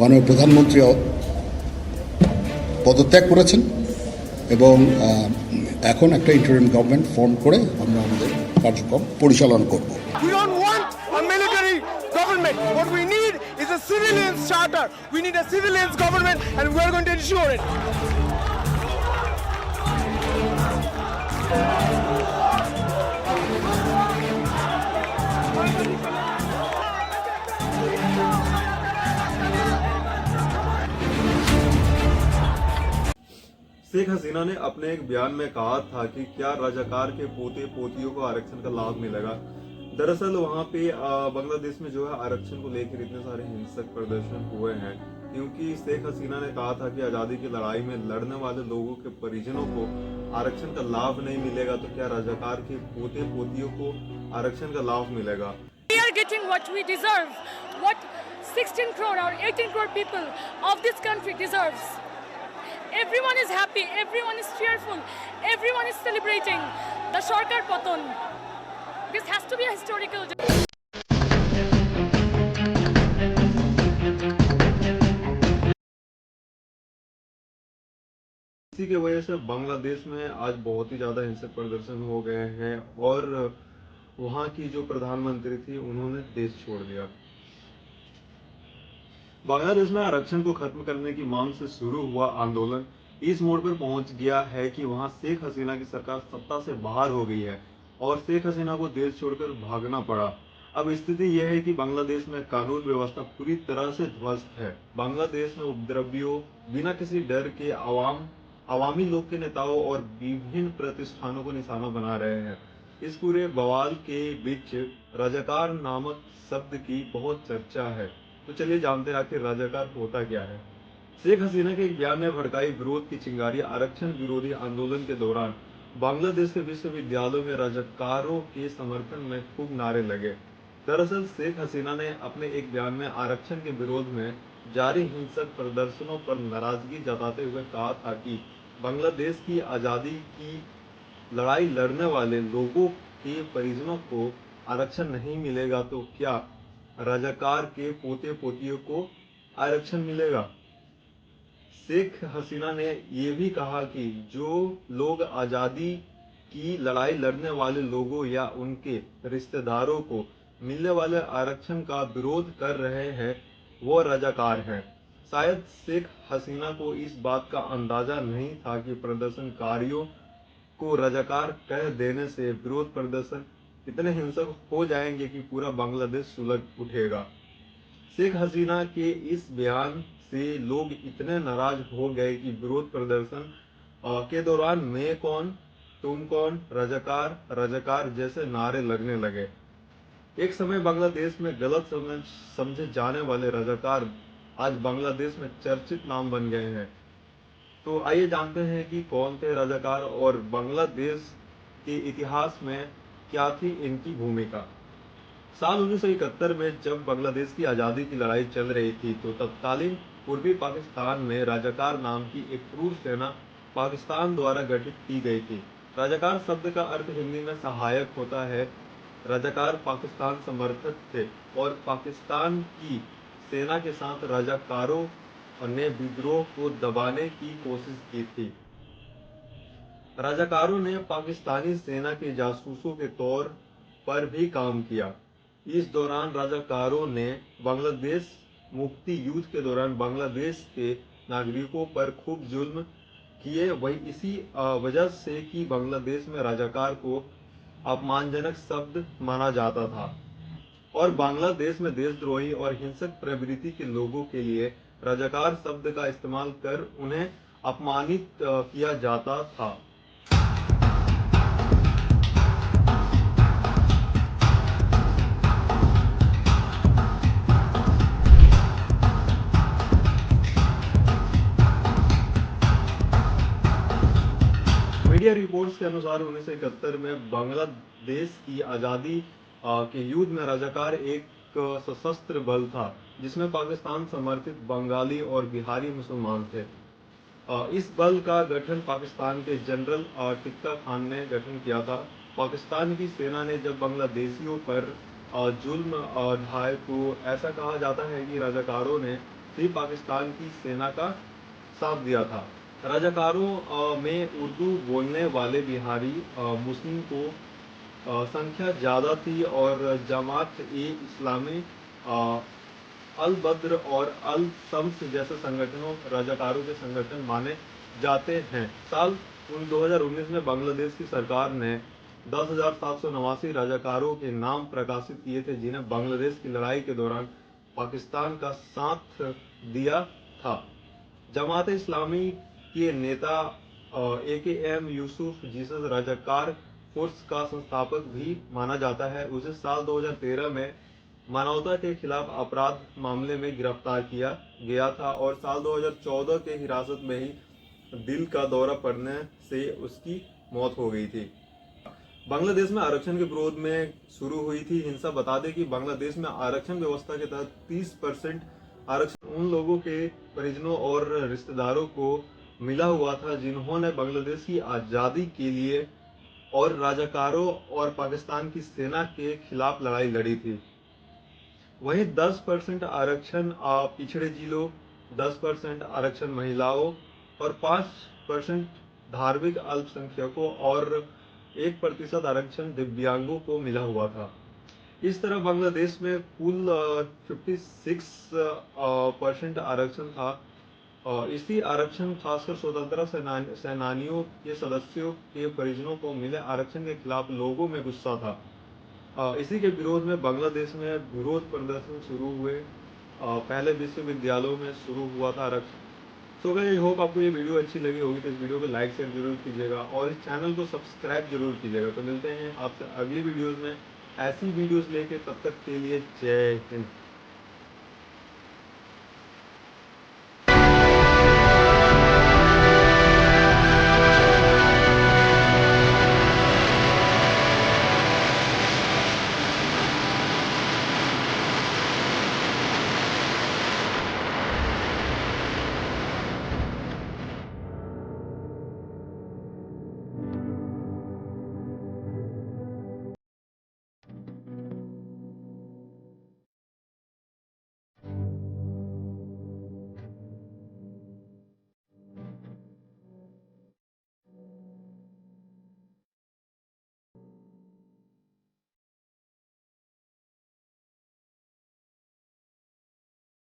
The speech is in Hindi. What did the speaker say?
মাননীয় প্রধানমন্ত্রী পদত্যাগ করেছেন এবং এখন একটা ইন্টারিম গভর্নমেন্ট ফর্ম করে আমরা আমাদের কার্যক্রম পরিচালনা করব। We don't want a military government. What we need is a civilians charter. We need a civilians government, and we are going to ensure it. Sheikh Hasina ने अपने एक बयान में कहा था कि क्या रजाकार के पोते पोतियों को आरक्षण का लाभ मिलेगा। दरअसल वहां पे बांग्लादेश में जो है आरक्षण को लेकर इतने सारे हिंसक प्रदर्शन हुए हैं क्योंकि शेख हसीना ने कहा था कि आजादी की लड़ाई में लड़ने वाले लोगों के परिजनों को आरक्षण का लाभ नहीं मिलेगा, तो क्या रजाकार के पोते पोतियों को आरक्षण का लाभ मिलेगा। We are getting what we deserve, what 16 crore or 18 crore people of this country deserves. Everyone is happy, everyone is cheerful, everyone is celebrating the Sarkar Patan. This has to be a historical day. इसी की वजह से बांग्लादेश में आज बहुत ही ज्यादा हिंसक प्रदर्शन हो गए हैं और वहां की जो प्रधानमंत्री थी उन्होंने देश छोड़ दिया। बांग्लादेश में आरक्षण को खत्म करने की मांग से शुरू हुआ आंदोलन इस मोड़ पर पहुंच गया है कि वहां शेख हसीना की सरकार सत्ता से बाहर हो गई है और शेख हसीना को देश छोड़कर भागना पड़ा। अब स्थिति यह है कि बांग्लादेश में कानून व्यवस्था पूरी तरह से ध्वस्त है। बांग्लादेश में उपद्रवियों बिना किसी डर के अवामी लोग के नेताओं और विभिन्न प्रतिष्ठानों को निशाना बना रहे हैं। इस पूरे बवाल के बीच रजाकार नामक शब्द की बहुत चर्चा है। तो चलिए जानते हैं आखिर रजाकार होता क्या है। शेख हसीना के एक बयान में भड़काई विरोध की चिंगारी। आरक्षण विरोधी आंदोलन के दौरान बांग्लादेश के विश्वविद्यालयों में रजाकारों के समर्थन में खूब नारे लगे। दरअसल शेख हसीना ने अपने एक बयान में आरक्षण के विरोध में जारी हिंसक प्रदर्शनों पर नाराजगी जताते हुए कहा था कि बांग्लादेश की आजादी की लड़ाई लड़ने वाले लोगों के परिजनों को आरक्षण नहीं मिलेगा, तो क्या रजाकार के पोते पोतियों को आरक्षण मिलेगा। शेख हसीना ने यह भी कहा कि जो लोग आजादी की लड़ाई लड़ने वाले लोगों या उनके रिश्तेदारों को मिलने वाले आरक्षण का विरोध कर रहे हैं वो रजाकार हैं। शायद शेख हसीना को इस बात का अंदाजा नहीं था कि प्रदर्शनकारियों को रजाकार कह देने से विरोध प्रदर्शन इतने हिंसक हो जाएंगे कि पूरा बांग्लादेश सुलग उठेगा। शेख हसीना के इस बयान से लोग इतने नाराज हो गए कि विरोध प्रदर्शन के दौरान मैं कौन, तुम कौन, रजाकार रजाकार जैसे नारे लगने लगे। एक समय बांग्लादेश में गलत समझे जाने वाले रजाकार आज बांग्लादेश में चर्चित नाम बन गए हैं। तो आइए जानते हैं कि कौन थे रजाकार और बांग्लादेश के इतिहास में क्या थी इनकी भूमिका। साल 1971 में जब बांग्लादेश की आजादी की लड़ाई चल रही थी तो तत्कालीन पूर्वी पाकिस्तान में रजाकार नाम की एक क्रूर सेना पाकिस्तान द्वारा गठित की गई थी। रजाकार शब्द का अर्थ हिंदी में सहायक होता है। रजाकार पाकिस्तान समर्थक थे और पाकिस्तान की सेना के साथ रजाकारों ने विद्रोह को दबाने की कोशिश की थी। रजाकारों ने पाकिस्तानी सेना के जासूसों के तौर पर भी काम किया। इस दौरान रजाकारों ने बांग्लादेश मुक्ति युद्ध के दौरान बांग्लादेश के नागरिकों पर खूब जुल्म किए। वही इसी वजह से कि बांग्लादेश में रजाकार को अपमानजनक शब्द माना जाता था और बांग्लादेश में देशद्रोही और हिंसक प्रवृत्ति के लोगों के लिए रजाकार शब्द का इस्तेमाल कर उन्हें अपमानित किया जाता था। मीडिया रिपोर्ट्स के अनुसार 1971 में बांग्लादेश की आजादी के युद्ध में रजाकार एक सशस्त्र बल था जिसमें पाकिस्तान समर्थित बंगाली और बिहारी मुसलमान थे। इस बल का गठन पाकिस्तान के जनरल टिक्का खान ने गठन किया था। पाकिस्तान की सेना ने जब बांग्लादेशियों पर जुल्म ढाए तो ऐसा कहा जाता है कि रजाकारों ने भी पाकिस्तान की सेना का साथ दिया था। रजाकारों में उर्दू बोलने वाले बिहारी मुस्लिम को संख्या ज़्यादा थी और जमात ए इस्लामी, अल बद्र और अल शम्स जैसे संगठनों रजाकारों के संगठन माने जाते हैं। साल 2019 में बांग्लादेश की सरकार ने 10,789 रजाकारों के नाम प्रकाशित किए थे, जिन्हें बांग्लादेश की लड़ाई के दौरान पाकिस्तान का साथ दिया था। जमात इस्लामी के नेता AKM यूसुफ जीसस रजाकार फोर्स का संस्थापक भी माना जाता है। उसे साल 2013 में मानवता के खिलाफ अपराध मामले में गिरफ्तार किया गया था और साल 2014 के हिरासत में ही दिल का दौरा पड़ने से उसकी मौत हो गई थी। बांग्लादेश में आरक्षण के विरोध में शुरू हुई थी हिंसा। बता दें कि बांग्लादेश में आरक्षण व्यवस्था के तहत 30% आरक्षण उन लोगों के परिजनों और रिश्तेदारों को मिला हुआ था जिन्होंने बांग्लादेश की आज़ादी के लिए और रजाकारों और पाकिस्तान की सेना के खिलाफ लड़ाई लड़ी थी। वहीं 10% आरक्षण पिछड़े जिलों, 10% आरक्षण महिलाओं और 5% धार्मिक अल्पसंख्यकों और 1% आरक्षण दिव्यांगों को मिला हुआ था। इस तरह बांग्लादेश में कुल 56% आरक्षण था। इसी आरक्षण खासकर स्वतंत्रता सेनानियों के सदस्यों के परिजनों को मिले आरक्षण के खिलाफ लोगों में गुस्सा था। इसी के विरोध में बांग्लादेश में विरोध प्रदर्शन शुरू हुए। पहले विश्वविद्यालयों में शुरू हुआ था आरक्षण। तो गाइस, आई होप आपको ये वीडियो अच्छी लगी होगी, तो इस वीडियो को लाइक शेयर जरूर कीजिएगा और इस चैनल को सब्सक्राइब जरूर कीजिएगा। तो मिलते हैं आपसे अगली वीडियोस में ऐसी वीडियोस लेके, तब तक के लिए जय हिंद।